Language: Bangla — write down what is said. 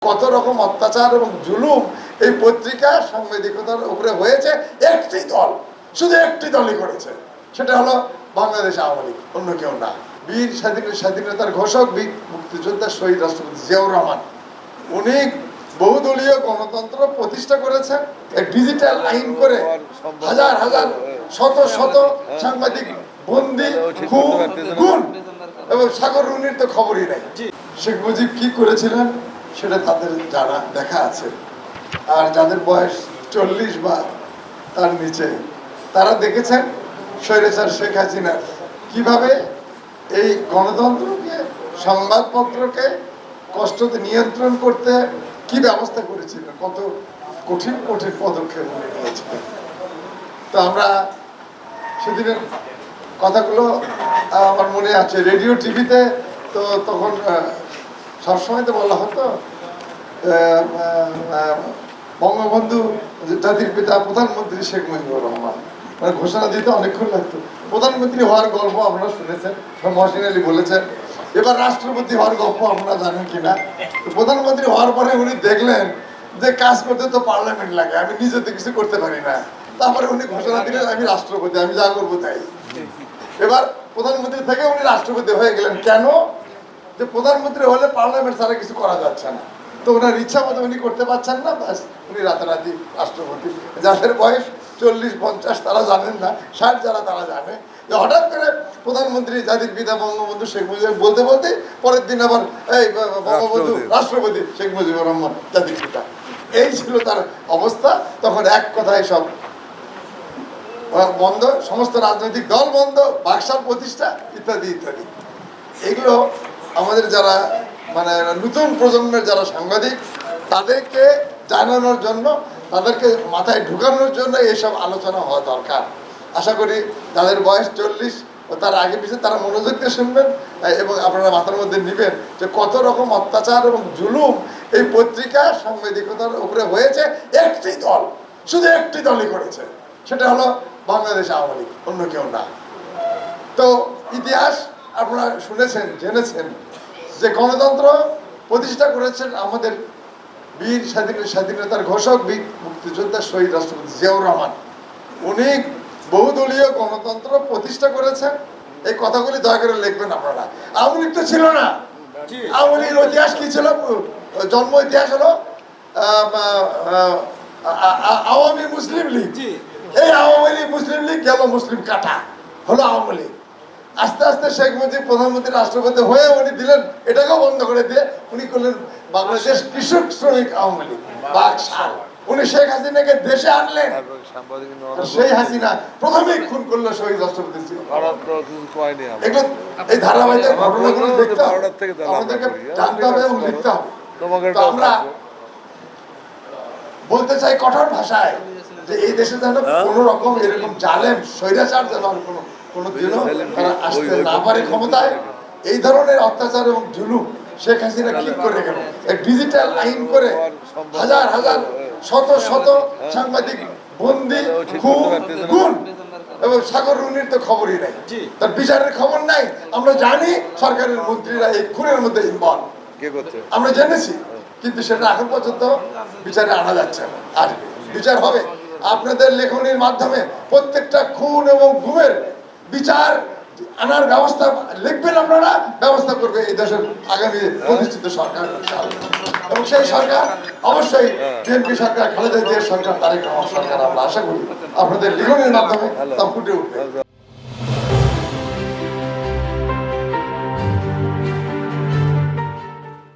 কত রকম অত্যাচার এবং জুলুম এই পত্রিকা সাংবাদিকতার উপরে হয়েছে একটি দল, শুধু একটি দলই করেছে, সেটা হলো বাংলাদেশ আওয়ামী লীগ, অন্য কেউ না। বীর স্বাধীনতার ঘোষক, বীর মুক্তিযোদ্ধা শহীদ রাষ্ট্রপতি জিয়াউর রহমান, উনি বহুদলীয় গণতন্ত্র প্রতিষ্ঠা করেছেন। ডিজিটাল আইন করে হাজার হাজার শত শত সাংবাদিক বন্দি, খুন এবং সাগর রুনির তো খবরই নাই। শেখ মুজিব কি করেছিলেন সেটা তাদের জানা দেখা আছে। আর যাদের বয়স 40 বা তার নিচে, তারা দেখেছেন স্বৈরাচার শেখ হাসিনা কিভাবে এই গণতন্ত্রকে, সংবাদপত্রকে কষ্টতে নিয়ন্ত্রণ করতে কি ব্যবস্থা করেছিলেন, কত কঠিন কঠিন পদক্ষেপ নিয়েছিলেন। তো আমরা সেদিনের কথাগুলো আমার মনে আছে। রেডিও টিভিতে তো তখন সবসময় তো বলা হতো বঙ্গবন্ধু জাতির পিতা প্রধানমন্ত্রী শেখ মুজিবুর রহমান, মানে ঘোষণা দিতে অনেকক্ষণ লাগতো। প্রধানমন্ত্রী হওয়ার গল্প আপনারা শুনেছেন, মহসিন আলী বলেছেন। এবার রাষ্ট্রপতি হওয়ার গল্প আপনারা জানেন কিনা। প্রধানমন্ত্রী হওয়ার পরে উনি দেখলেন যে কাজ করতে তো পার্লামেন্ট লাগে, আমি নিজে তো কিছু করতে পারি না। তারপরে উনি ঘোষণা দিলেন আমি রাষ্ট্রপতি, আমি যা করবো তাই। এবার প্রধানমন্ত্রী থেকে উনি রাষ্ট্রপতি হয়ে গেলেন। কেন? যে প্রধানমন্ত্রী হলে পার্লামেন্ট ছাড়া কিছু করা যাচ্ছে না, তো ওনার ইচ্ছা মতো উনি করতে পারছেন না, ব্যাস উনি রাতারাতি রাষ্ট্রপতি। যাদের বয়স 40-50 তারা জানেন না, 60 যারা তারা জানে যে হঠাৎ করে প্রধানমন্ত্রী জাতির পিতা বঙ্গবন্ধু শেখ মুজিব বলতে বলতে পরের দিন আবার এই বঙ্গবন্ধু রাষ্ট্রপতি শেখ মুজিবুর রহমান জাতির পিতা। এই ছিল তার অবস্থা। তখন এক কথায় সব বন্ধ, সমস্ত রাজনৈতিক দল বন্ধ, বাকশাল প্রতিষ্ঠা ইত্যাদি ইত্যাদি। এগুলো আমাদের যারা মানে নতুন প্রজন্মের যারা সাংবাদিক, তাদেরকে জানানোর জন্য, তাদেরকে মাথায় ঢুকানোর জন্য এইসব আলোচনা হওয়া দরকার। আশা করি যাদের বয়স 40 ও তার আগে পিছিয়ে তারা মনোযোগ দিয়ে শুনবেন এবং আপনারা মাথার মধ্যে নেবেন যে কত রকম অত্যাচার এবং জুলুম এই পত্রিকা সাংবাদিকতার উপরে হয়েছে একটি দল, শুধু একটি দলই করেছে, সেটা হলো বাংলাদেশ আওয়ামী লীগ, অন্য কেউ না। তো ইতিহাস আপনারা শুনেছেন, জেনেছেন যে গণতন্ত্র প্রতিষ্ঠা করেছেন আমাদের বীর স্বাধীনতার ঘোষক, বীর মুক্তিযোদ্ধা শহীদ রাষ্ট্রপতি জিয়াউর রহমান। উনি বহুদলীয় গণতন্ত্র প্রতিষ্ঠা করেছেন। এই কথাগুলি দয়া করে লিখবেন আপনারা। আওয়ামী লীগ তো ছিল না। আওয়ামী লীগের ইতিহাস কি ছিল? জন্ম ইতিহাস হলো আওয়ামী মুসলিম লীগ। এই আওয়ামী লীগ মুসলিম লীগ গেল, মুসলিম কাটা হলো আওয়ামী লীগ। আস্তে আস্তে শেখ মুজিব প্রধানমন্ত্রী রাষ্ট্রপতি হয়ে উনি দিলেন, এটাকেও বন্ধ করে দিয়ে উনি করলেন বাংলাদেশ কৃষক শ্রমিক আওয়ামী লীগ, বাকশাল। উনি শেখ হাসিনাকে দেশে আনলেন। সেই হাসিনা প্রথমেই খুন করলো শহীদ রাষ্ট্রপতি। এগুলো এই ধারাবাহিক ঘটনাগুলো দেখতে হবে, আমাদেরকে জানতে হবে এবং লিখতে হবে। তো আমরা বলতে চাই কঠোর ভাষায় যে এই দেশে যেন কোন রকম এরকম জালেম স্বৈরাচার যেন কোনোদিনও তারা আসতে না পারে ক্ষমতায়। এই ধরনের অত্যাচার এবং জুলুম শেখ হাসিনা কি করে গেল, ডিজিটাল আইন করে হাজার হাজার শত শত সাংবাদিক বন্দি, খুন এবং সাগর রুনির তো খবরই নাই, তার বিচারের খবর নাই। আমরা জানি সরকারের মন্ত্রীরা এই খুনের মধ্যে ইনভলভ, আমরা জেনেছি, কিন্তু সেটা এখন পর্যন্ত বিচারে আনা যাচ্ছে না। আর বিচার হবে আপনাদের লেখনির মাধ্যমে। প্রত্যেকটা খুন এবং গুমের বিচার আনার ব্যবস্থা লিখবেন আপনারা, ব্যবস্থা করবে এই দেশের আগামী প্রতিষ্ঠিত সরকার। এবং সেই সরকার অবশ্যই বিএনপি সরকার, খালেদা জিয়ার সরকার, তারেক রহমান সরকার। আমরা আশা করি আপনাদের লিখনির মাধ্যমে তা ফুটে উঠবে।